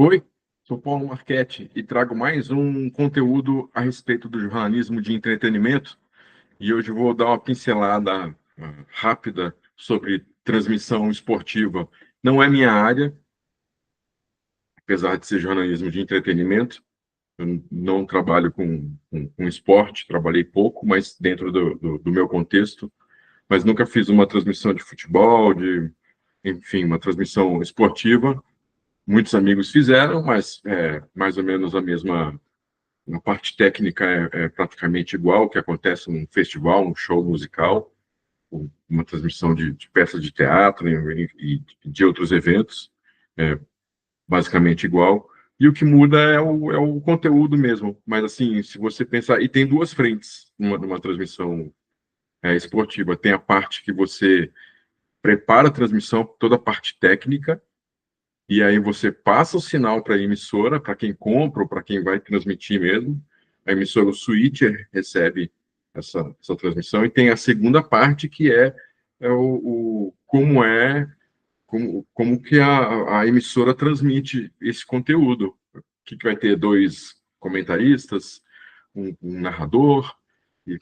Oi, sou Paulo Marchetti e trago mais um conteúdo a respeito do jornalismo de entretenimento. E hoje vou dar uma pincelada rápida sobre transmissão esportiva. Não é minha área, apesar de ser jornalismo de entretenimento. Eu não trabalho com esporte, trabalhei pouco, mas dentro do meu contexto. Mas nunca fiz uma transmissão de futebol, enfim, uma transmissão esportiva. Muitos amigos fizeram, mas é mais ou menos a mesma. A parte técnica é praticamente igual ao que acontece num festival, um show musical, uma transmissão de peças de teatro e de outros eventos, é basicamente igual. E o que muda é o conteúdo mesmo. Mas, assim, se você pensar. E tem duas frentes numa transmissão esportiva: tem a parte que você prepara a transmissão, toda a parte técnica, e aí você passa o sinal para a emissora, para quem compra ou para quem vai transmitir mesmo. A emissora, o switcher, recebe essa transmissão. E tem a segunda parte, que é como que a emissora transmite esse conteúdo. Que vai ter dois comentaristas, um narrador, e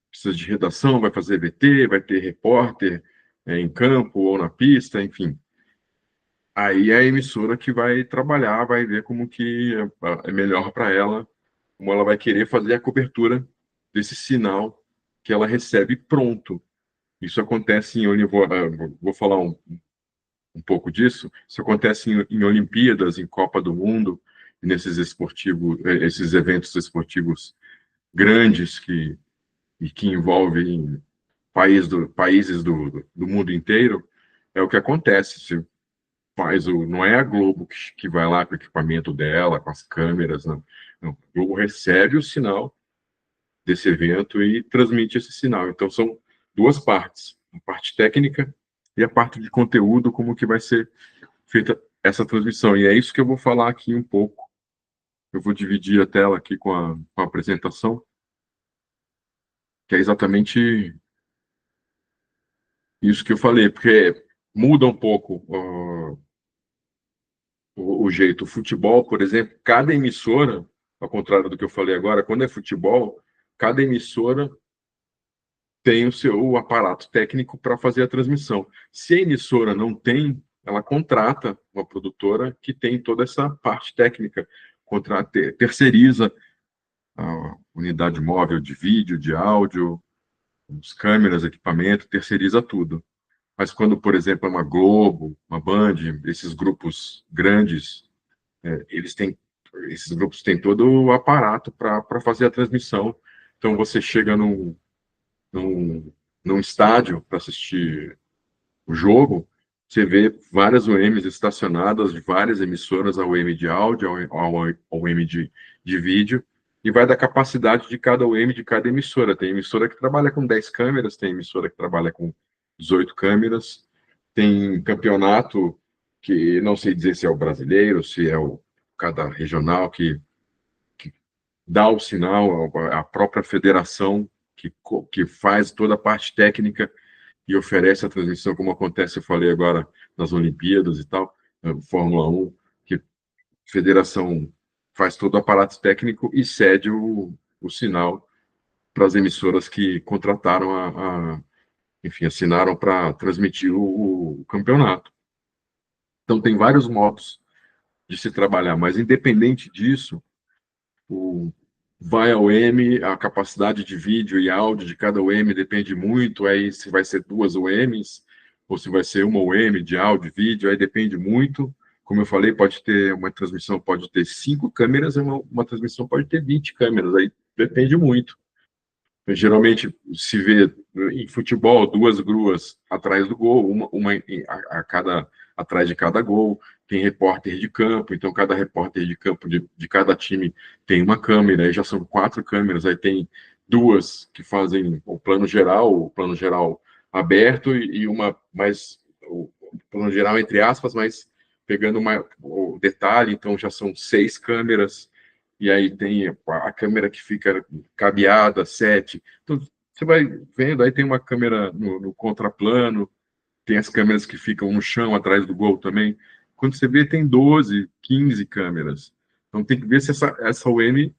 precisa de redação, vai fazer VT, vai ter repórter em campo ou na pista, enfim. Aí é a emissora que vai trabalhar, vai ver como que é melhor para ela, como ela vai querer fazer a cobertura desse sinal que ela recebe pronto. Isso acontece vou falar um pouco disso. Isso acontece em Olimpíadas, em Copa do Mundo, esses eventos esportivos grandes que envolvem países do mundo inteiro. É o que acontece. Não é a Globo que vai lá com o equipamento dela, com as câmeras, não. Não. A Globo recebe o sinal desse evento e transmite esse sinal. Então, são duas partes: a parte técnica e a parte de conteúdo, como que vai ser feita essa transmissão. E é isso que eu vou falar aqui um pouco. Eu vou dividir a tela aqui com a apresentação, que é exatamente isso que eu falei, porque muda um pouco o jeito. O futebol, por exemplo, cada emissora, ao contrário do que eu falei agora, quando é futebol, cada emissora tem o seu aparato técnico para fazer a transmissão. Se a emissora não tem, ela contrata uma produtora que tem toda essa parte técnica, terceiriza a unidade móvel de vídeo, de áudio, as câmeras, equipamento, terceiriza tudo. Mas quando, por exemplo, é uma Globo, uma Band, esses grupos grandes, eles têm esses grupos têm todo o aparato para fazer a transmissão. Então, você chega num, num estádio para assistir o jogo, você vê várias UMs estacionadas, de várias emissoras, a UM de áudio, a UM de vídeo, e vai da capacidade de cada UM de cada emissora. Tem emissora que trabalha com 10 câmeras, tem emissora que trabalha com 18 câmeras, tem campeonato que não sei dizer se é o brasileiro, se é cada regional que dá o sinal, a própria federação que faz toda a parte técnica e oferece a transmissão, como acontece, eu falei agora, nas Olimpíadas e tal, Fórmula 1, que a federação faz todo o aparato técnico e cede o sinal para as emissoras que contrataram enfim, assinaram para transmitir o campeonato. Então, tem vários modos de se trabalhar, mas independente disso, o, vai ao M, a capacidade de vídeo e áudio de cada UM depende muito, aí se vai ser duas UMs, ou se vai ser uma UM de áudio e vídeo, aí depende muito. Como eu falei, pode ter uma transmissão, pode ter 5 câmeras, uma transmissão pode ter 20 câmeras, aí depende muito. Geralmente se vê em futebol duas gruas atrás do gol, uma atrás de cada gol. Tem repórter de campo, então cada repórter de campo de cada time tem uma câmera, aí já são 4 câmeras, aí tem duas que fazem o plano geral aberto e uma mais o plano geral entre aspas, mas pegando o detalhe, então já são 6 câmeras, e aí tem a câmera que fica cabeada, 7. Então, você vai vendo, aí tem uma câmera no contraplano, tem as câmeras que ficam no chão, atrás do gol também. quando você vê, tem 12, 15 câmeras. Então tem que ver se essa OM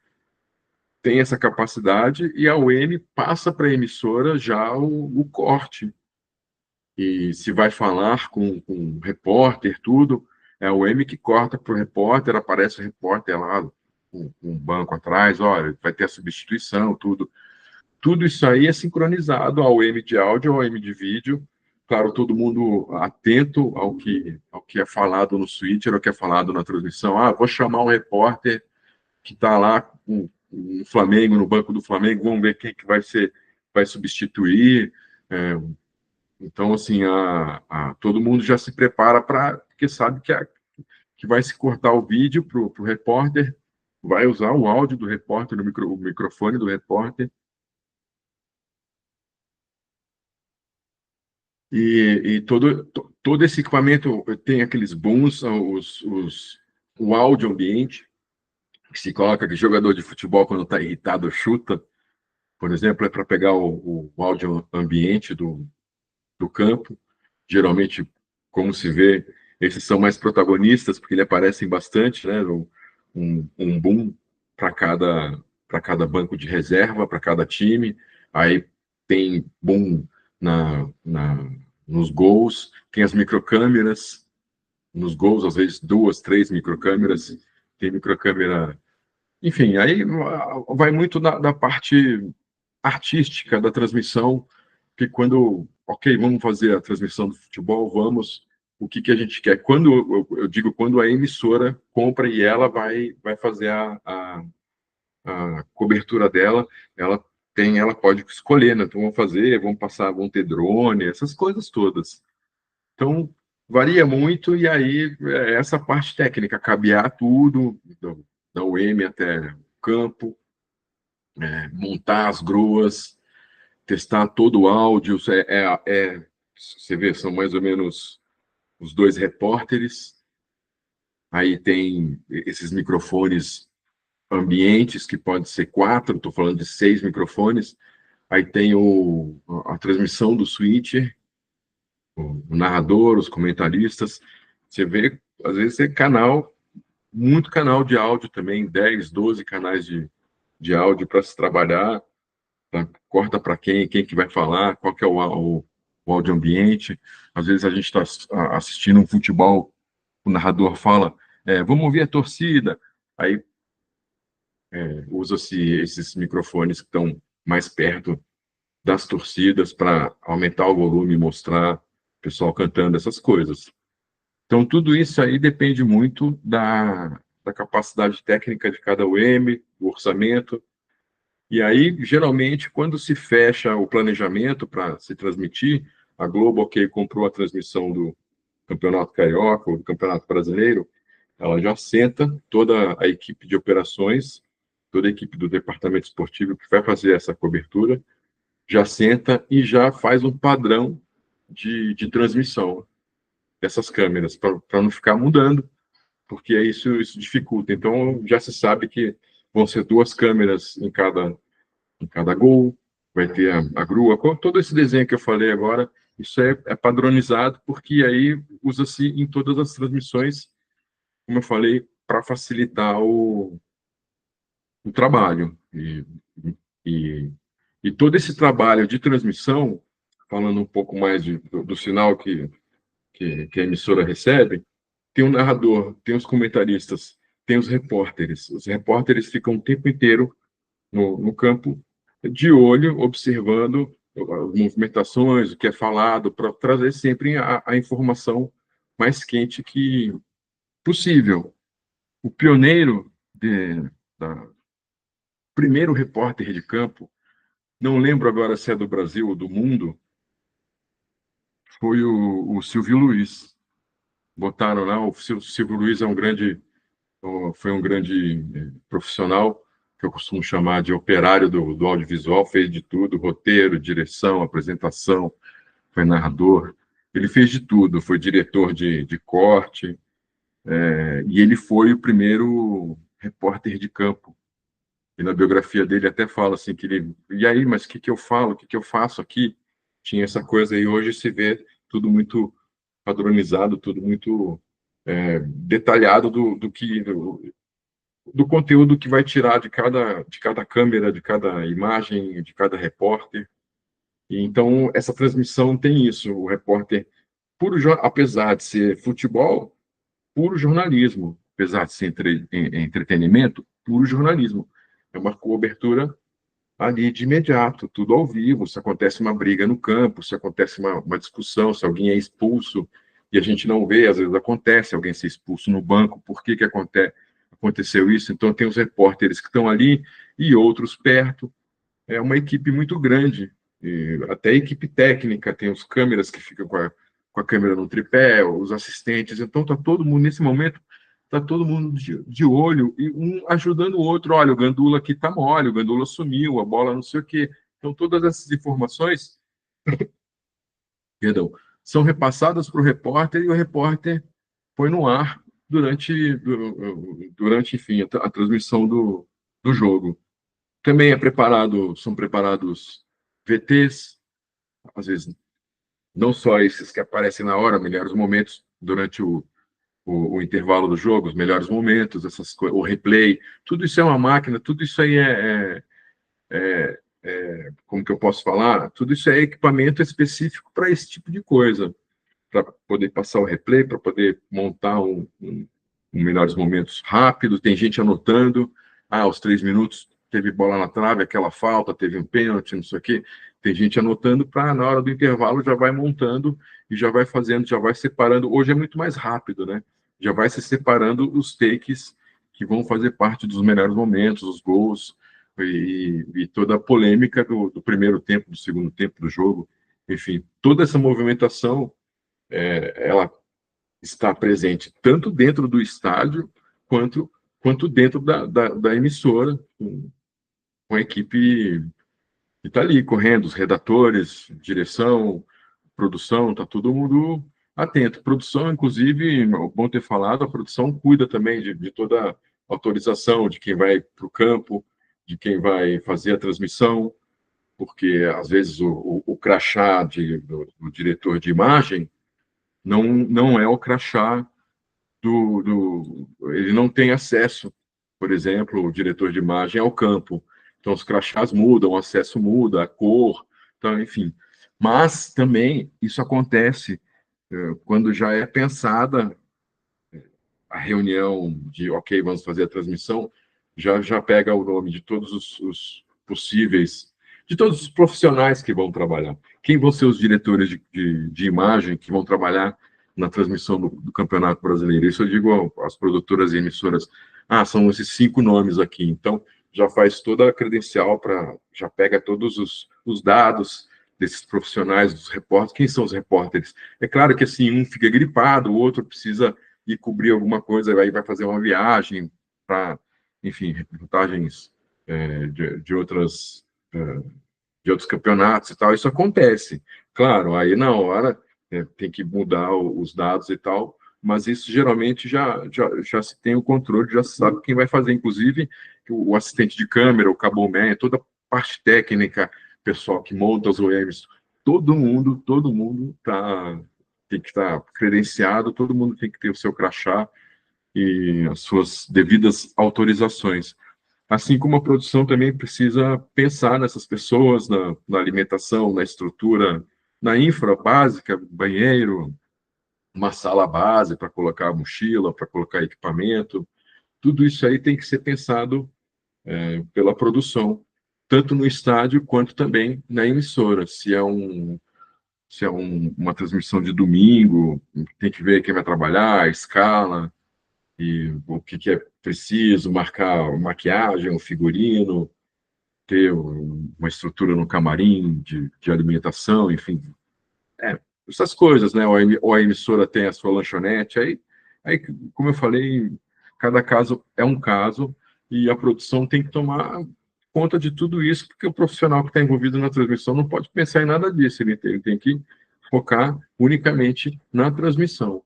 tem essa capacidade e a OM passa para a emissora já o corte. E se vai falar com o repórter, tudo, é a OM que corta para o repórter, aparece o repórter lá com um banco atrás, olha, vai ter a substituição, tudo. Tudo isso aí é sincronizado ao M de áudio, ao M de vídeo. Claro, todo mundo atento ao que é falado no switcher, ao que é falado na transmissão. Ah, vou chamar um repórter que está lá com o Flamengo, no banco do Flamengo, vamos ver quem que vai substituir. Então, assim, todo mundo já se prepara porque sabe que vai se cortar o vídeo para o repórter, vai usar o áudio do repórter, o microfone do repórter. E todo esse equipamento tem aqueles booms, o áudio ambiente, que se coloca que jogador de futebol, quando está irritado, chuta, por exemplo, é para pegar o áudio ambiente do campo. Geralmente, como se vê, esses são mais protagonistas, porque eles aparecem bastante, né? Um boom para cada banco de reserva, para cada time. Aí tem boom na, na, nos gols, tem as microcâmeras nos gols, às vezes 2, 3 microcâmeras, tem microcâmera. Enfim, aí vai muito da parte artística da transmissão, que quando, ok, vamos fazer a transmissão do futebol, vamos, o que a gente quer? Quando eu digo quando a emissora compra e ela vai fazer a cobertura dela, ela pode escolher, né? Então vamos passar, vão ter drone, essas coisas todas. Então varia muito e aí essa parte técnica, cabear tudo, da UM até o campo, montar as gruas, testar todo o áudio. Você vê, são mais ou menos os dois repórteres. Aí tem esses microfones ambientes, que pode ser 4, estou falando de 6 microfones. Aí tem a transmissão do switcher, o narrador, os comentaristas. Você vê, às vezes, é muito canal de áudio também, 10, 12 canais de áudio para se trabalhar. Tá? Corta para quem que vai falar, qual que é o áudio ambiente. Às vezes a gente está assistindo um futebol, o narrador fala, vamos ouvir a torcida. Aí usa-se esses microfones que estão mais perto das torcidas para aumentar o volume e mostrar o pessoal cantando essas coisas. Então, tudo isso aí depende muito da capacidade técnica de cada UM, do orçamento. E aí, geralmente, quando se fecha o planejamento para se transmitir, a Globo, ok, comprou a transmissão do Campeonato Carioca ou do Campeonato Brasileiro, ela já senta toda a equipe de operações, toda a equipe do departamento esportivo que vai fazer essa cobertura, já senta e já faz um padrão de transmissão dessas câmeras, para não ficar mudando, porque isso dificulta. Então, já se sabe que vão ser 2 câmeras em cada gol, vai ter a grua, todo esse desenho que eu falei agora, isso é padronizado, porque aí usa-se em todas as transmissões, como eu falei, para facilitar o trabalho. E, e todo esse trabalho de transmissão, falando um pouco mais do sinal que a emissora recebe, tem um narrador, tem os comentaristas, tem os repórteres. Os repórteres ficam o tempo inteiro no campo, de olho, observando as movimentações, o que é falado, para trazer sempre a informação mais quente que possível. O pioneiro primeiro repórter de campo, não lembro agora se é do Brasil ou do mundo, foi o Silvio Luiz. Botaram lá, o Silvio Luiz foi um grande profissional, que eu costumo chamar de operário do audiovisual, fez de tudo, roteiro, direção, apresentação, foi narrador, ele fez de tudo, foi diretor de corte, e ele foi o primeiro repórter de campo. E na biografia dele até fala assim, que e aí, mas o que eu falo, o que eu faço aqui? Tinha essa coisa, e hoje se vê tudo muito padronizado, tudo muito detalhado do conteúdo que vai tirar de cada câmera, de cada imagem, de cada repórter. E então, essa transmissão tem isso, o repórter, apesar de ser futebol, puro jornalismo, apesar de ser entretenimento, puro jornalismo. É uma cobertura ali de imediato, tudo ao vivo. Se acontece uma briga no campo, se acontece uma discussão, se alguém é expulso e a gente não vê, às vezes acontece alguém ser expulso no banco, por que aconteceu isso? Então, tem os repórteres que estão ali e outros perto. É uma equipe muito grande, e até a equipe técnica, tem os câmeras que ficam com a câmera no tripé, os assistentes. Então, está todo mundo, nesse momento, está todo mundo de olho e um ajudando o outro. Olha, o Gandula aqui está mole, o Gandula sumiu, a bola não sei o quê. Então, todas essas informações, perdão, são repassadas para o repórter e o repórter põe no ar durante enfim, a transmissão do jogo. Também são preparados VTs, às vezes não só esses que aparecem na hora, melhores momentos durante o intervalo do jogo, os melhores momentos, o replay, tudo isso é uma máquina, tudo isso aí como que eu posso falar? Tudo isso é equipamento específico para esse tipo de coisa, para poder passar o replay, para poder montar um melhores momentos rápido. Tem gente anotando, aos 3 minutos teve bola na trave, aquela falta, teve um pênalti, não sei o quê. Tem gente anotando para, na hora do intervalo, já vai montando e já vai fazendo, já vai separando. Hoje é muito mais rápido, né? Já vai se separando os takes que vão fazer parte dos melhores momentos, os gols e toda a polêmica do primeiro tempo, do segundo tempo do jogo. Enfim, toda essa movimentação, ela está presente tanto dentro do estádio quanto dentro da emissora, com a equipe que está ali correndo, os redatores, direção, produção, está todo mundo atento. Produção, inclusive, é bom ter falado, a produção cuida também de toda a autorização de quem vai para o campo, de quem vai fazer a transmissão, porque às vezes o crachá do diretor de imagem não é o crachá ele não tem acesso, por exemplo, o diretor de imagem ao campo. Então, os crachás mudam, o acesso muda, a cor, então, enfim. Mas também isso acontece quando já é pensada a reunião de, ok, vamos fazer a transmissão, já pega o nome de todos os possíveis, de todos os profissionais que vão trabalhar. Quem vão ser os diretores de imagem que vão trabalhar na transmissão do Campeonato Brasileiro? Isso eu digo às produtoras e emissoras. São esses 5 nomes aqui. Então, já faz toda a credencial já pega todos os dados desses profissionais, dos repórteres. Quem são os repórteres? É claro que assim, um fica gripado, o outro precisa ir cobrir alguma coisa, aí vai fazer uma viagem para, enfim, reportagens de outros campeonatos e tal. Isso acontece. Claro, aí na hora tem que mudar os dados e tal, mas isso geralmente já se tem o controle, já se sabe quem vai fazer, inclusive o assistente de câmera, o cableman, toda a parte técnica, pessoal que monta os OEMs, todo mundo tem que estar credenciado, todo mundo tem que ter o seu crachá e as suas devidas autorizações. Assim como a produção também precisa pensar nessas pessoas, na alimentação, na estrutura, na infra básica, banheiro, uma sala base para colocar a mochila, para colocar equipamento. Tudo isso aí tem que ser pensado pela produção, tanto no estádio quanto também na emissora. Se é uma transmissão de domingo, tem que ver quem vai trabalhar, a escala, e o que é preciso, marcar maquiagem, o figurino, ter uma estrutura no camarim de alimentação, enfim. Essas coisas, né? Ou a emissora tem a sua lanchonete, aí, como eu falei, cada caso é um caso, e a produção tem que tomar conta de tudo isso, porque o profissional que está envolvido na transmissão não pode pensar em nada disso, ele tem que focar unicamente na transmissão.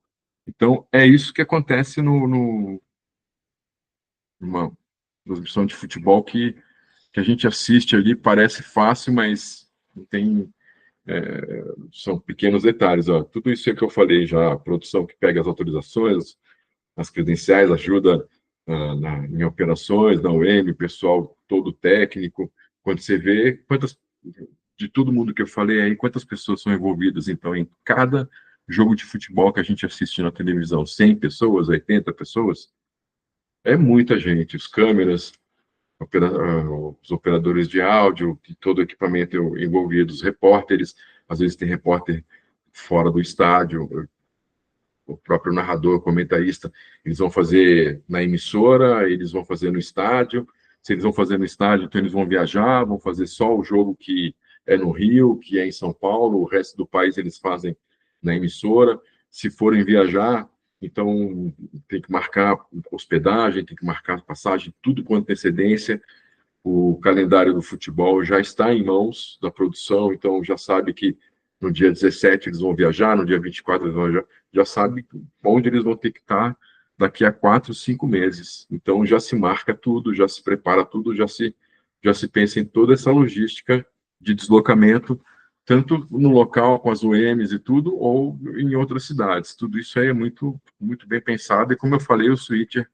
Então, é isso que acontece numa transmissão de futebol que a gente assiste ali, parece fácil, mas tem, são pequenos detalhes. Ó. Tudo isso é que eu falei já, a produção que pega as autorizações, nas credenciais, ajuda em operações, na UEM, o pessoal todo técnico. Quando você vê de todo mundo que eu falei aí, quantas pessoas são envolvidas, então, em cada jogo de futebol que a gente assiste na televisão, 100 pessoas, 80 pessoas, é muita gente. Os câmeras, os operadores de áudio, todo o equipamento envolvido, os repórteres, às vezes tem repórter fora do estádio, o próprio narrador, o comentarista, eles vão fazer na emissora, eles vão fazer no estádio. Se eles vão fazer no estádio, então eles vão viajar, vão fazer só o jogo que é no Rio, que é em São Paulo, o resto do país eles fazem na emissora. Se forem viajar, então tem que marcar hospedagem, tem que marcar passagem, tudo com antecedência. O calendário do futebol já está em mãos da produção, então já sabe que no dia 17 eles vão viajar, no dia 24 eles vão viajar, já sabe onde eles vão ter que estar daqui a 4, 5 meses. Então já se marca tudo, já se prepara tudo, já se pensa em toda essa logística de deslocamento, tanto no local com as UEMs e tudo, ou em outras cidades. Tudo isso aí é muito, muito bem pensado, e como eu falei, o Switcher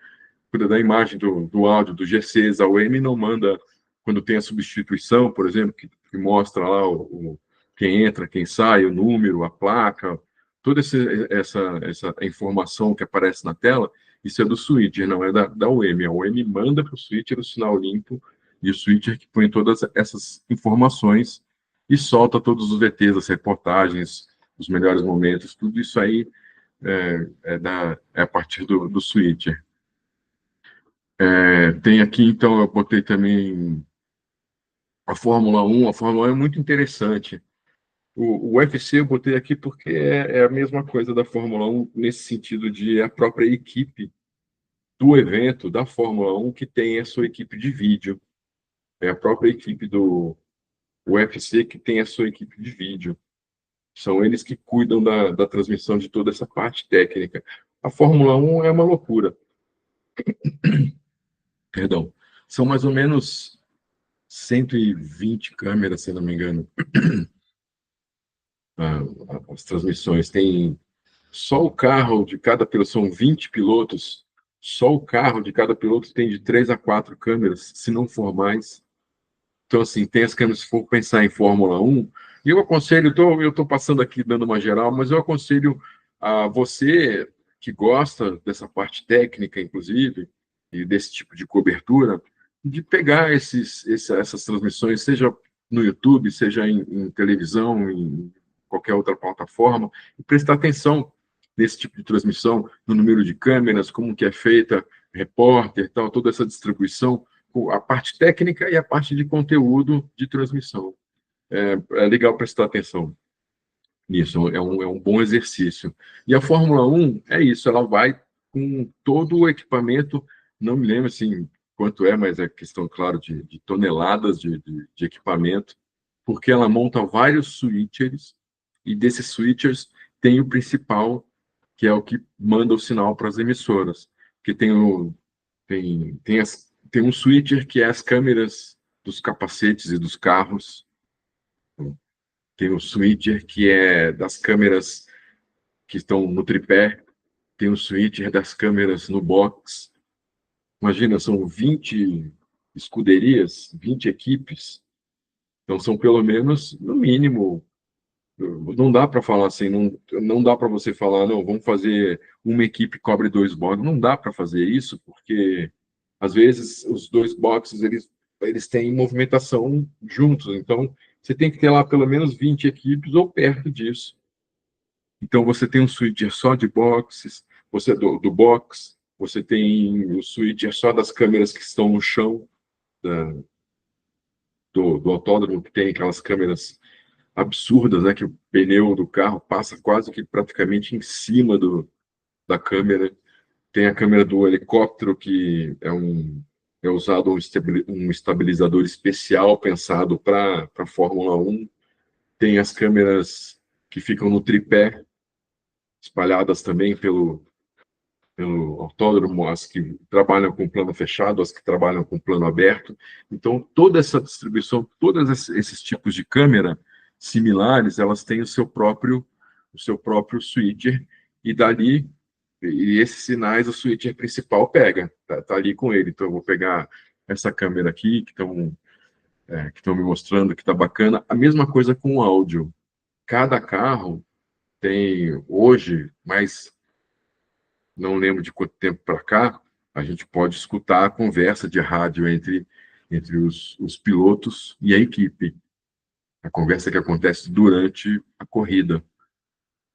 cuida da imagem, do áudio, do GCs, a UEM não manda, quando tem a substituição, por exemplo, que mostra lá quem entra, quem sai, o número, a placa, toda essa informação que aparece na tela, isso é do switcher, não é da UEM. A UEM manda para o switcher o sinal limpo, e o switcher que põe todas essas informações e solta todos os VTs, as reportagens, os melhores momentos, tudo isso aí é a partir do switcher. Tem aqui, então, eu botei também a Fórmula 1. A Fórmula 1 é muito interessante. O UFC eu botei aqui porque é a mesma coisa da Fórmula 1, nesse sentido de a própria equipe do evento, da Fórmula 1, que tem a sua equipe de vídeo. É a própria equipe do UFC que tem a sua equipe de vídeo. São eles que cuidam da transmissão de toda essa parte técnica. A Fórmula 1 é uma loucura. Perdão. São mais ou menos 120 câmeras, se não me engano, as transmissões. Tem só o carro de cada piloto, são 20 pilotos, só o carro de cada piloto tem de 3 a 4 câmeras, se não for mais. Então, assim, tem as câmeras, se for pensar em Fórmula 1, e eu aconselho, eu estou passando aqui dando uma geral, mas eu aconselho a você que gosta dessa parte técnica, inclusive, e desse tipo de cobertura, de pegar essas transmissões, seja no YouTube, seja em televisão, em qualquer outra plataforma, e prestar atenção nesse tipo de transmissão, no número de câmeras, como que é feita, repórter, tal, toda essa distribuição, a parte técnica e a parte de conteúdo de transmissão. É legal prestar atenção nisso, é um bom exercício. E a Fórmula 1 é isso, ela vai com todo o equipamento, não me lembro assim quanto é, mas é questão, claro, de toneladas de equipamento, porque ela monta vários switchers, e desses switchers tem o principal, que é o que manda o sinal para as emissoras, que tem um switcher que é as câmeras dos capacetes e dos carros, tem um switcher que é das câmeras que estão no tripé, tem um switcher das câmeras no box. Imagina, são 20 escuderias, 20 equipes, então são pelo menos, no mínimo, não dá para falar assim, não dá para você falar, não, vamos fazer uma equipe cobre 2 boxes, não dá para fazer isso, porque às vezes os 2 boxes eles têm movimentação juntos, então você tem que ter lá pelo menos 20 equipes ou perto disso. Então você tem um switcher só de boxes, você do box, você tem o switcher só das câmeras que estão no chão do autódromo, que tem aquelas câmeras absurdas, né, que o pneu do carro passa quase que praticamente em cima da câmera. Tem a câmera do helicóptero, que é usado um estabilizador especial pensado para a Fórmula 1. Tem as câmeras que ficam no tripé, espalhadas também pelo autódromo, as que trabalham com plano fechado, as que trabalham com plano aberto. Então, toda essa distribuição, todos esses tipos de câmera similares, elas têm o seu próprio switcher, e dali E esses sinais o switcher principal pega, tá ali com ele. Então eu vou pegar essa câmera aqui que estão me mostrando que está bacana. A mesma coisa com o áudio. Cada carro tem hoje, mas não lembro de quanto tempo para cá, a gente pode escutar a conversa de rádio entre os pilotos e a equipe. A conversa que acontece durante a corrida. O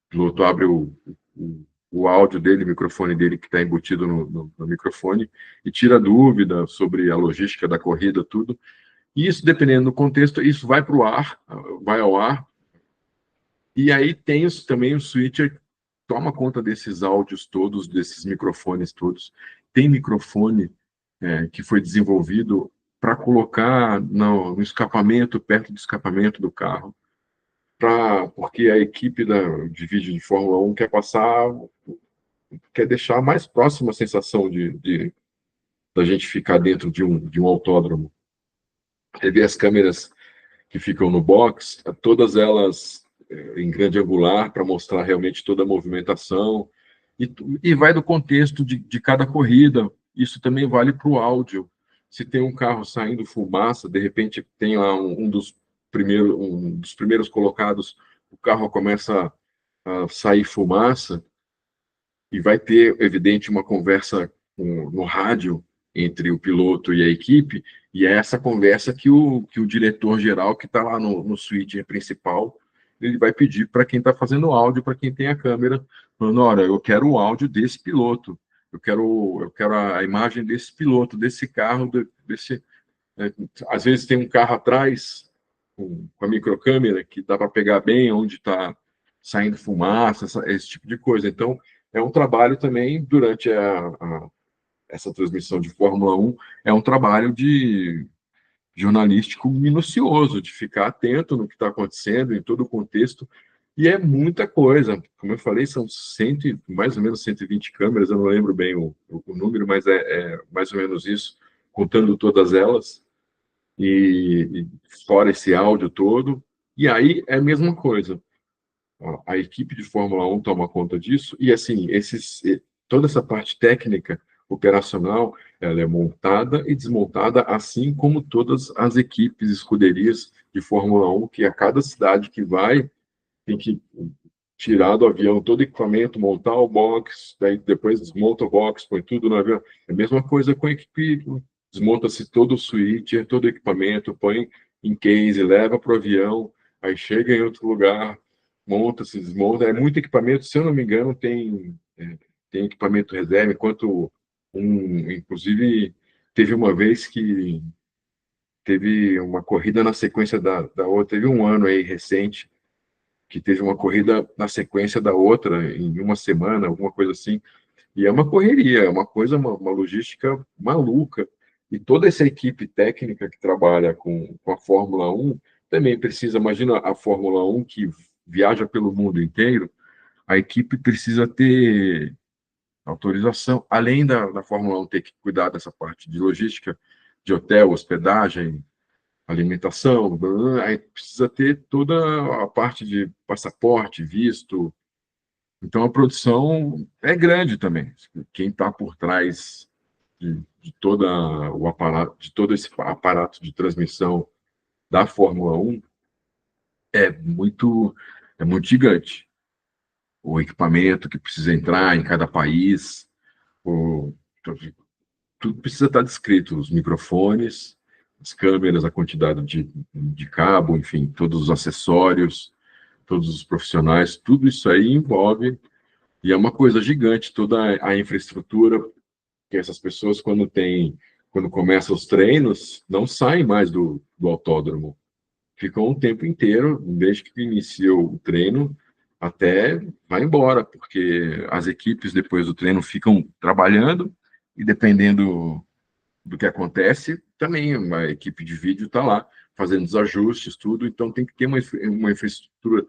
piloto abre o áudio dele, o microfone dele que está embutido no microfone e tira dúvida sobre a logística da corrida, tudo. E isso, dependendo do contexto, isso vai para o ar, vai ao ar. E aí tem também o switcher que toma conta desses áudios todos, desses microfones todos. Tem microfone que foi desenvolvido para colocar no escapamento, perto do escapamento do carro, porque a equipe de vídeo de Fórmula 1 quer deixar mais próxima a sensação da gente ficar dentro de um autódromo. Você vê as câmeras que ficam no box, todas elas em grande angular para mostrar realmente toda a movimentação e vai do contexto de cada corrida. Isso também vale para o áudio. Se tem um carro saindo fumaça, de repente tem lá um dos primeiros colocados, o carro começa a sair fumaça e vai ter, evidente, uma conversa no rádio entre o piloto e a equipe, e é essa conversa que o diretor-geral, que está lá no switch principal, ele vai pedir para quem está fazendo áudio, para quem tem a câmera, falando, olha, eu quero o áudio desse piloto, eu quero a imagem desse piloto, desse carro, às vezes tem um carro atrás, com a microcâmera, que dá para pegar bem onde está saindo fumaça, esse tipo de coisa. Então, é um trabalho também, durante essa transmissão de Fórmula 1, é um trabalho de jornalístico minucioso, de ficar atento no que está acontecendo, em todo o contexto, e é muita coisa. Como eu falei, são mais ou menos 120 câmeras, eu não lembro bem o número, mas é mais ou menos isso, contando todas elas, e fora esse áudio todo. E aí é a mesma coisa. A equipe de Fórmula 1 toma conta disso, e assim, toda essa parte técnica, operacional, ela é montada e desmontada, assim como todas as equipes, escuderias de Fórmula 1, que a cada cidade que vai, tem que tirar do avião todo o equipamento, montar o box, daí depois desmonta o box, põe tudo no avião. É a mesma coisa com a equipe, desmonta-se todo o switcher, todo o equipamento, põe em case, leva para o avião, aí chega em outro lugar, monta-se, desmonta. É muito equipamento, se eu não me engano, tem equipamento reserva, inclusive, teve uma vez que teve uma corrida na sequência da outra, teve um ano aí recente, que teve uma corrida na sequência da outra, em uma semana, alguma coisa assim. E é uma correria, é uma logística maluca. E toda essa equipe técnica que trabalha com a Fórmula 1 também precisa, imagina a Fórmula 1 que viaja pelo mundo inteiro, a equipe precisa ter autorização, além da Fórmula 1 ter que cuidar dessa parte de logística, de hotel, hospedagem, alimentação, blá, blá, blá, aí precisa ter toda a parte de passaporte, visto. Então a produção é grande também. Quem está por trás de toda o aparato, de todo esse aparato de transmissão da Fórmula 1 é muito é muito gigante. O equipamento que precisa entrar em cada país, o, tudo precisa estar descrito, os microfones, as câmeras, a quantidade de cabo, enfim, todos os acessórios, todos os profissionais, tudo isso aí envolve, e é uma coisa gigante, toda a infraestrutura, que essas pessoas, quando começam os treinos, não saem mais do autódromo, ficam o tempo inteiro, desde que inicia o treino, até vai embora, porque as equipes, depois do treino, ficam trabalhando, e dependendo do que acontece, também uma equipe de vídeo está lá fazendo os ajustes, tudo, então tem que ter uma infraestrutura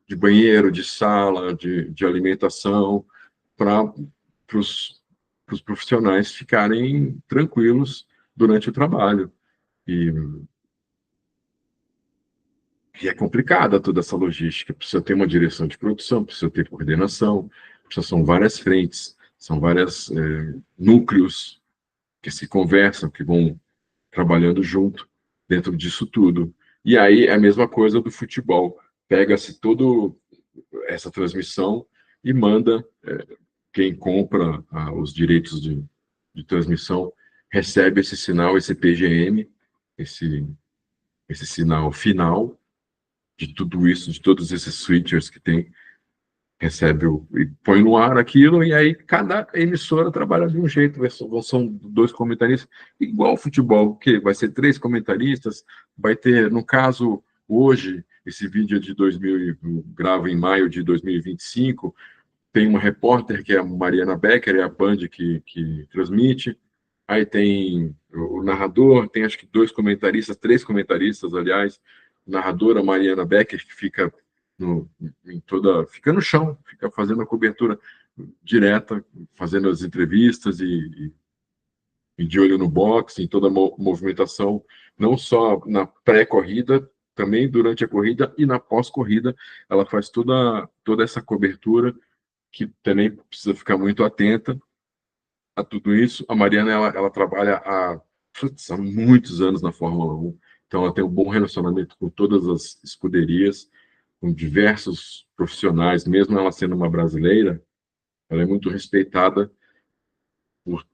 de banheiro, de sala, de alimentação, para os profissionais ficarem tranquilos durante o trabalho. E, e é complicada toda essa logística, precisa ter uma direção de produção, precisa ter coordenação, são várias frentes. São vários núcleos que se conversam, que vão trabalhando junto dentro disso tudo. E aí é a mesma coisa do futebol. Pega-se toda essa transmissão e manda, quem compra os direitos de transmissão recebe esse sinal, esse PGM, esse, esse sinal final de tudo isso, de todos esses switchers que tem, recebe e põe no ar aquilo, e aí cada emissora trabalha de um jeito, são dois comentaristas, igual futebol, que vai ser três comentaristas, vai ter, no caso, hoje, esse vídeo é de 2000, gravo em maio de 2025, tem uma repórter que é a Mariana Becker, é a Band que transmite, aí tem o narrador, tem acho que dois comentaristas, três comentaristas, aliás, a narradora Mariana Becker, que fica fica no chão, fica fazendo a cobertura direta, fazendo as entrevistas e de olho no boxe, em toda a movimentação, não só na pré-corrida, também durante a corrida e na pós-corrida, ela faz toda essa cobertura, que também precisa ficar muito atenta a tudo isso. A Mariana, ela trabalha há muitos anos na Fórmula 1, então ela tem um bom relacionamento com todas as escuderias, com diversos profissionais, mesmo ela sendo uma brasileira, ela é muito respeitada por,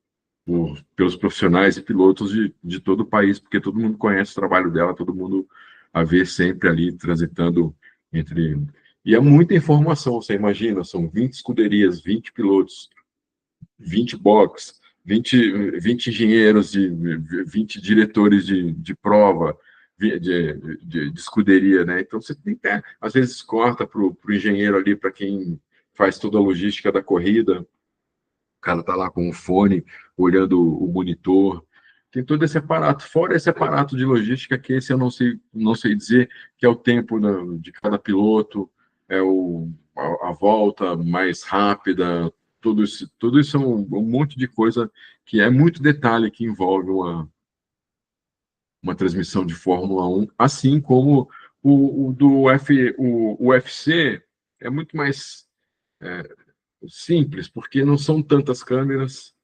pelos profissionais e pilotos de todo o país, porque todo mundo conhece o trabalho dela, todo mundo a vê sempre ali transitando entre... E é muita informação, você imagina, são 20 escuderias, 20 pilotos, 20 box, 20 engenheiros, 20 diretores de prova, de escuderia, né? Então você tem que, às vezes, corta para o engenheiro ali, para quem faz toda a logística da corrida, o cara tá lá com o fone, olhando o monitor, tem todo esse aparato, fora esse aparato de logística, que esse eu não sei dizer, que é o tempo de cada piloto, é a volta mais rápida, tudo isso é um monte de coisa que é muito detalhe que envolve uma transmissão de Fórmula 1, assim como o UFC é muito mais simples, porque não são tantas câmeras,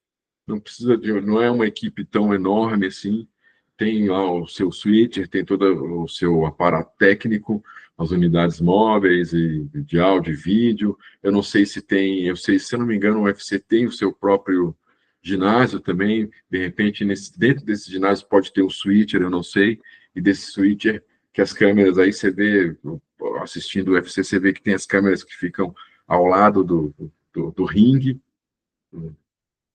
não é uma equipe tão enorme assim, tem lá o seu switcher, tem todo o seu aparato técnico, as unidades móveis e de áudio e vídeo. Eu não sei se tem, eu sei, se eu não me engano, o UFC tem o seu próprio ginásio também. De repente, dentro desse ginásio pode ter um switcher, eu não sei, e desse switcher que as câmeras aí você vê, assistindo o UFC, você vê que tem as câmeras que ficam ao lado do ringue,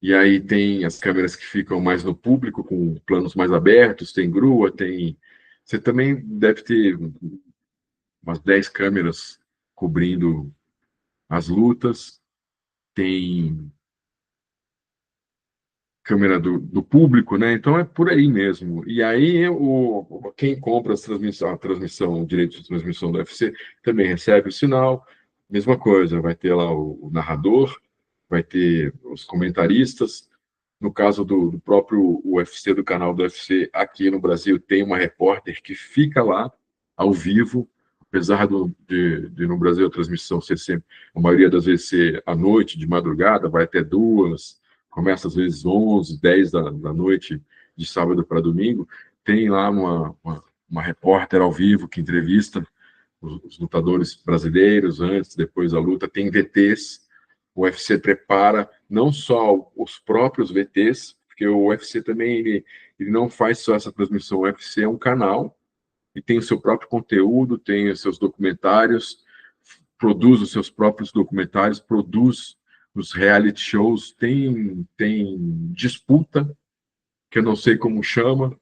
e aí tem as câmeras que ficam mais no público, com planos mais abertos, tem grua, tem... Você também deve ter umas 10 câmeras cobrindo as lutas, tem câmera do público, né? Então é por aí mesmo. E aí quem compra a transmissão, o direito de transmissão do UFC, também recebe o sinal, mesma coisa, vai ter lá o narrador, vai ter os comentaristas. No caso do próprio UFC, do canal do UFC, aqui no Brasil, tem uma repórter que fica lá, ao vivo, apesar de no Brasil a transmissão ser sempre, a maioria das vezes ser à noite, de madrugada, vai até 2, começa às vezes 11, 10 da noite, de sábado para domingo, tem lá uma repórter ao vivo que entrevista os lutadores brasileiros antes, depois da luta, tem VTs, o UFC prepara não só os próprios VTs, porque o UFC também ele não faz só essa transmissão, o UFC é um canal e tem o seu próprio conteúdo, tem os seus documentários, produz os seus próprios documentários, produz os reality shows, tem disputa, que eu não sei como chama,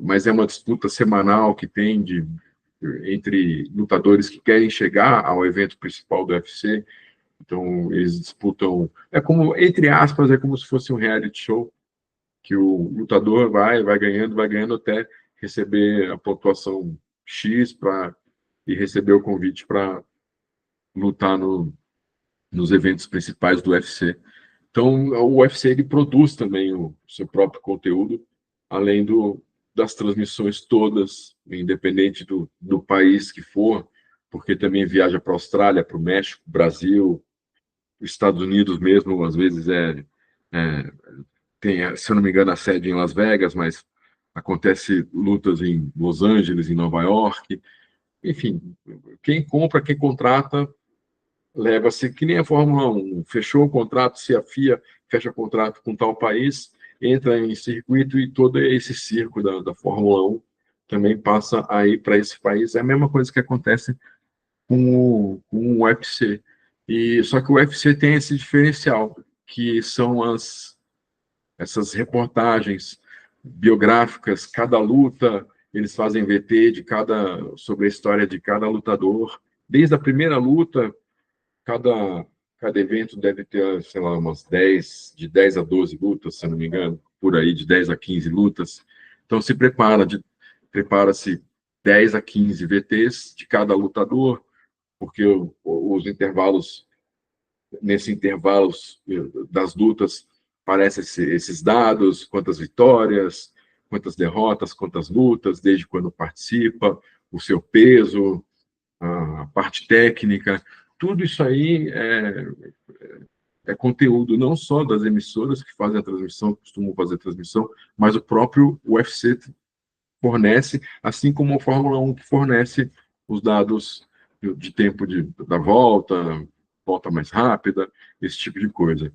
mas é uma disputa semanal que tem entre lutadores que querem chegar ao evento principal do UFC. Então, eles disputam. É como, entre aspas, é como se fosse um reality show, que o lutador vai ganhando até receber a pontuação X e receber o convite para lutar nos eventos principais do UFC. Então, o UFC ele produz também o seu próprio conteúdo, além das transmissões todas, independente do país que for, porque também viaja para a Austrália, para o México, Brasil, os Estados Unidos mesmo, às vezes é tem, se eu não me engano, a sede em Las Vegas, mas acontece lutas em Los Angeles, em Nova York, enfim, quem compra, quem contrata, leva-se que nem a Fórmula 1, fechou o contrato, se a FIA fecha contrato com tal país, entra em circuito e todo esse circo da Fórmula 1 também passa aí para esse país. É a mesma coisa que acontece com o UFC. E só que o UFC tem esse diferencial, que são essas reportagens biográficas, cada luta, eles fazem VT sobre a história de cada lutador, desde a primeira luta, cada, cada evento deve ter, sei lá, de 10 a 12 lutas, se não me engano, por aí, de 10 a 15 lutas. Então prepara-se 10 a 15 VTs de cada lutador, porque os intervalos, nesses intervalos das lutas, aparecem esses dados, quantas vitórias, quantas derrotas, quantas lutas, desde quando participa, o seu peso, a parte técnica, tudo isso aí é conteúdo não só das emissoras que fazem a transmissão, costumam fazer a transmissão, mas o próprio UFC fornece, assim como a Fórmula 1 que fornece os dados de tempo da volta, volta mais rápida, esse tipo de coisa.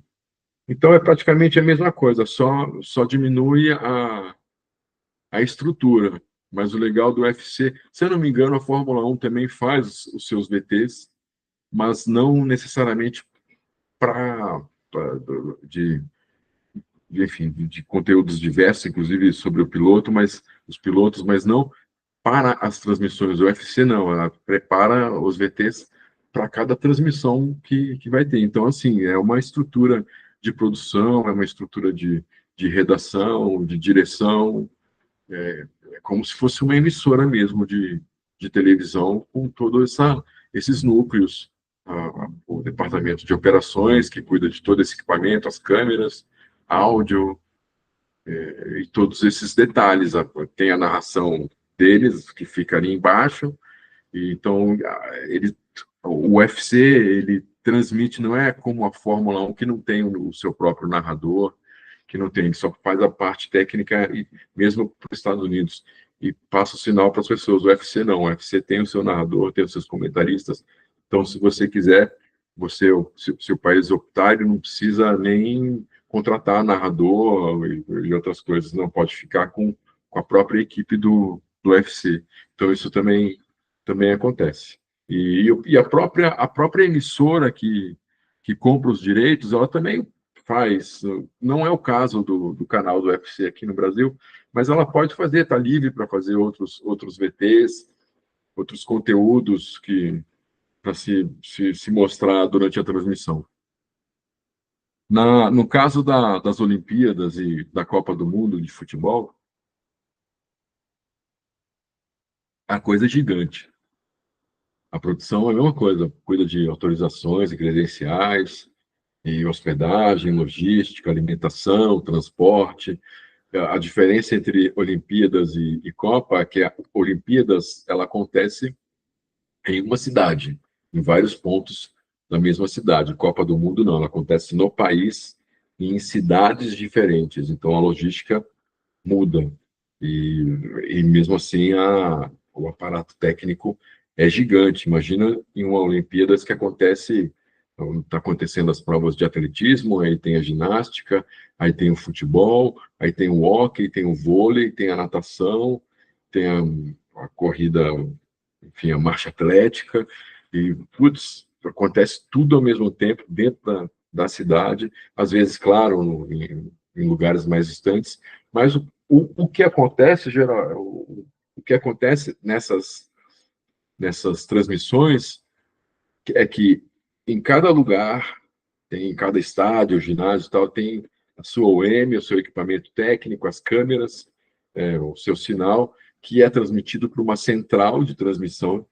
Então é praticamente a mesma coisa, só diminui a estrutura. Mas o legal do UFC, se eu não me engano, a Fórmula 1 também faz os seus VTs, mas não necessariamente para de, enfim, de conteúdos diversos, inclusive sobre o piloto, mas os pilotos, mas não para as transmissões do UFC, não. Ela prepara os VTs para cada transmissão que vai ter. Então, assim, é uma estrutura de produção, é uma estrutura de redação, de direção, é como se fosse uma emissora mesmo de televisão com todos esses núcleos. O departamento de operações, que cuida de todo esse equipamento, as câmeras, áudio, e todos esses detalhes. Tem a narração deles, que fica ali embaixo, e então o UFC ele transmite, não é como a Fórmula 1, que não tem o seu próprio narrador, que não tem, só faz a parte técnica, e mesmo para os Estados Unidos, e passa o sinal para as pessoas. O UFC não, o UFC tem o seu narrador, tem os seus comentaristas, então se você quiser, se o país optar, ele não precisa nem contratar narrador e outras coisas, não, pode ficar com a própria equipe do UFC. Então isso também acontece. E a própria emissora que compra os direitos, ela também faz. Não é o caso do canal do UFC aqui no Brasil, mas ela pode fazer, está livre para fazer outros VTs, outros conteúdos para se mostrar durante a transmissão. No caso das Olimpíadas e da Copa do Mundo de futebol, a coisa é gigante. A produção é a mesma coisa, cuida de autorizações e credenciais, e hospedagem, logística, alimentação, transporte. A diferença entre Olimpíadas e Copa é que a Olimpíadas ela acontece em uma cidade, em vários pontos da mesma cidade. Copa do Mundo não, ela acontece no país e em cidades diferentes. Então a logística muda e, e mesmo assim o aparato técnico é gigante. Imagina em uma Olimpíadas que acontece, está acontecendo as provas de atletismo, aí tem a ginástica, aí tem o futebol, aí tem o hóquei, tem o vôlei, tem a natação, tem a corrida, enfim, a marcha atlética, e, putz, acontece tudo ao mesmo tempo dentro da cidade, às vezes, claro, em lugares mais distantes, mas o que acontece, geral, o que acontece nessas transmissões é que em cada lugar, em cada estádio, ginásio e tal, tem a sua OM, o seu equipamento técnico, as câmeras, o seu sinal, que é transmitido por uma central de transmissão,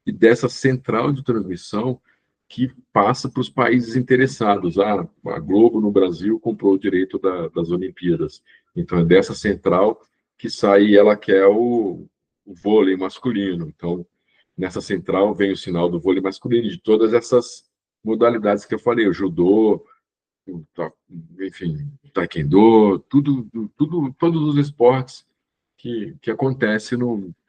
e dessa central de transmissão que passa para os países interessados. A Globo no Brasil comprou o direito das Olimpíadas. Então é dessa central que sai, ela quer o vôlei masculino. Então nessa central vem o sinal do vôlei masculino, de todas essas modalidades que eu falei, o judô, enfim, o taekwondo, todos os esportes que acontece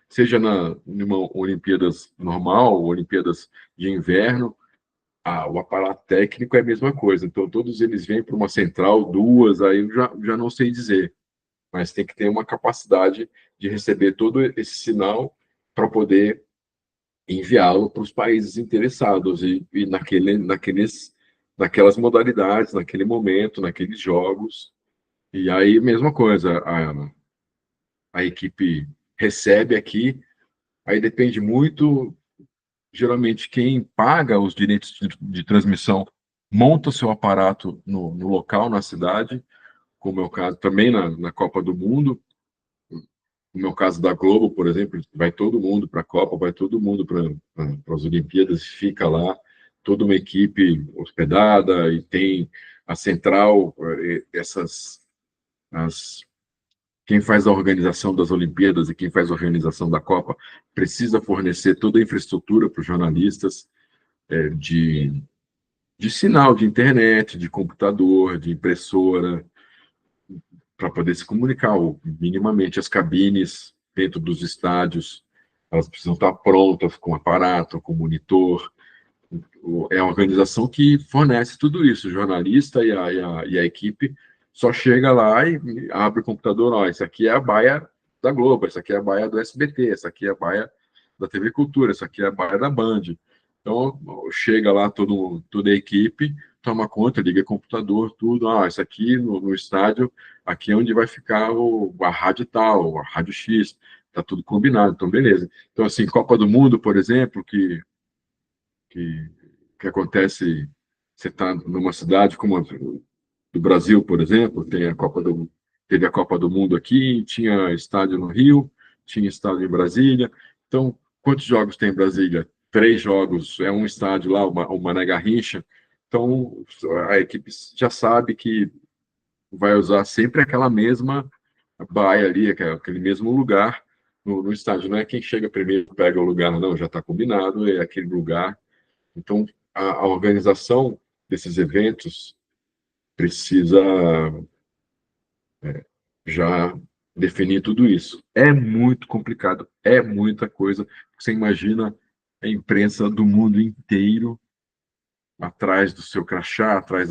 seja numa Olimpíadas normal, Olimpíadas de inverno, o aparato técnico é a mesma coisa. Então, todos eles vêm para uma central, duas, aí eu já não sei dizer, mas tem que ter uma capacidade de receber todo esse sinal para poder enviá-lo para os países interessados e naquelas modalidades, naquele momento, naqueles jogos. E aí, mesma coisa, a equipe recebe aqui, aí depende muito, geralmente quem paga os direitos de transmissão monta seu aparato no local, na cidade, como é o caso também na Copa do Mundo. No meu caso da Globo, por exemplo, vai todo mundo para a Copa, vai todo mundo para as Olimpíadas, fica lá, toda uma equipe hospedada e tem a central, as, quem faz a organização das Olimpíadas e quem faz a organização da Copa precisa fornecer toda a infraestrutura para os jornalistas de sinal de internet, de computador, de impressora, para poder se comunicar, ou minimamente as cabines dentro dos estádios, elas precisam estar prontas com aparato, com monitor. É a organização que fornece tudo isso. O jornalista e a equipe só chega lá e abre o computador. Ó, isso aqui é a baia da Globo, isso aqui é a baia do SBT, essa aqui é a baia da TV Cultura, isso aqui é a baia da Band. Então, chega lá toda a equipe, toma conta, liga computador, tudo. Ah, isso aqui no estádio, aqui é onde vai ficar a rádio tal, a rádio X. Tá tudo combinado, então beleza. Então, assim, Copa do Mundo, por exemplo, que, que acontece, você está numa cidade como a do Brasil, por exemplo, teve a Copa do Mundo aqui, tinha estádio no Rio, tinha estádio em Brasília. Então, quantos jogos tem em Brasília? 3 jogos, é um estádio lá, o Mané Garrincha. Então, a equipe já sabe que vai usar sempre aquela mesma baia ali, aquele mesmo lugar no estádio. Não é quem chega primeiro pega o lugar, não, já está combinado, é aquele lugar. Então, a organização desses eventos precisa já definir tudo isso. É muito complicado, é muita coisa. Você imagina a imprensa do mundo inteiro atrás do seu crachá, atrás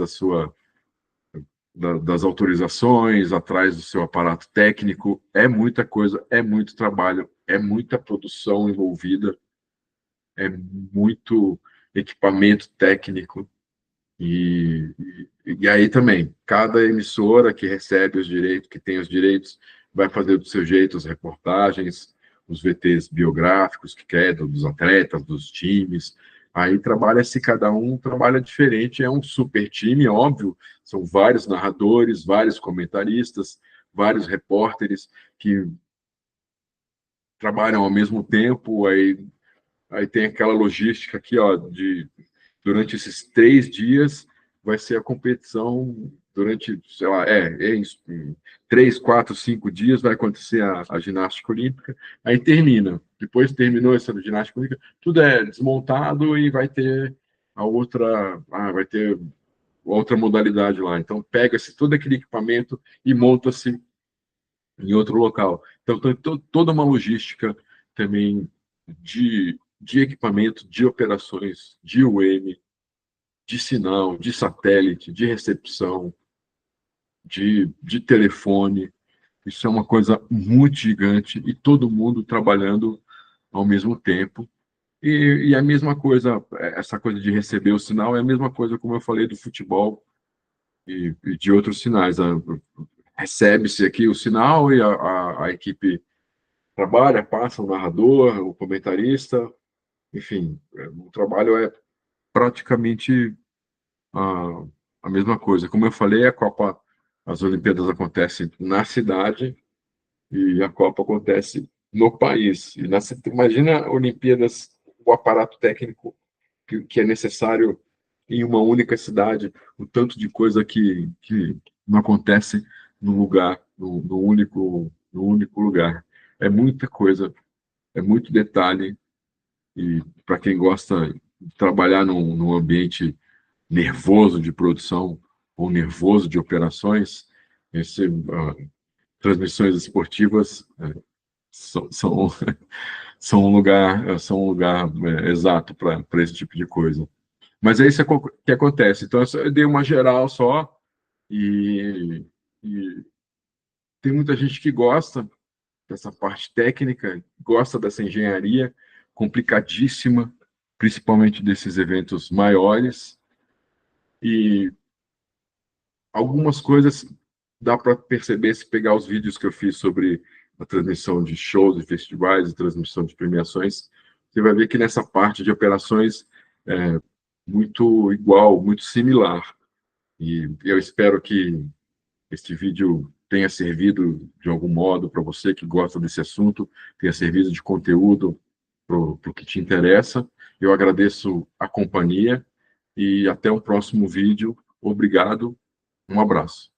das autorizações, atrás do seu aparato técnico. É muita coisa, é muito trabalho, é muita produção envolvida, é muito equipamento técnico. E aí também, cada emissora que recebe os direitos, que tem os direitos, vai fazer do seu jeito as reportagens, os VTs biográficos que quer, dos atletas, dos times. Aí trabalha-se, cada um trabalha diferente, é um super time, óbvio, são vários narradores, vários comentaristas, vários repórteres que trabalham ao mesmo tempo, aí tem aquela logística aqui, ó, durante esses 3 dias vai ser a competição durante, sei lá, em 3, 4, 5 dias vai acontecer a ginástica olímpica, aí termina. Depois terminou essa ginástica olímpica, tudo é desmontado e vai ter outra modalidade lá. Então pega-se todo aquele equipamento e monta-se em outro local. Então tem toda uma logística também de equipamento, de operações, de UM, de sinal, de satélite, de recepção, de telefone. Isso é uma coisa muito gigante e todo mundo trabalhando ao mesmo tempo. E a mesma coisa, essa coisa de receber o sinal é a mesma coisa como eu falei do futebol e de outros sinais. Recebe-se aqui o sinal e a equipe trabalha, passa o narrador, o comentarista, enfim, o trabalho é praticamente a, a mesma coisa. Como eu falei, as Olimpíadas acontecem na cidade e a Copa acontece no país. Imagina Olimpíadas, o aparato técnico que é necessário em uma única cidade, o tanto de coisa que não acontece no lugar, no único lugar. É muita coisa, é muito detalhe, e para quem gosta de trabalhar num ambiente nervoso de produção ou nervoso de operações, transmissões esportivas são são são um lugar exato para esse tipo de coisa. Mas é isso que acontece. Então, eu dei uma geral só e, e tem muita gente que gosta dessa parte técnica, gosta dessa engenharia complicadíssima, principalmente desses eventos maiores, e algumas coisas dá para perceber se pegar os vídeos que eu fiz sobre a transmissão de shows e festivais e transmissão de premiações, você vai ver que nessa parte de operações é muito igual, muito similar. E eu espero que este vídeo tenha servido de algum modo para você que gosta desse assunto, tenha servido de conteúdo para o que te interessa. Eu agradeço a companhia e até o próximo vídeo. Obrigado, um abraço.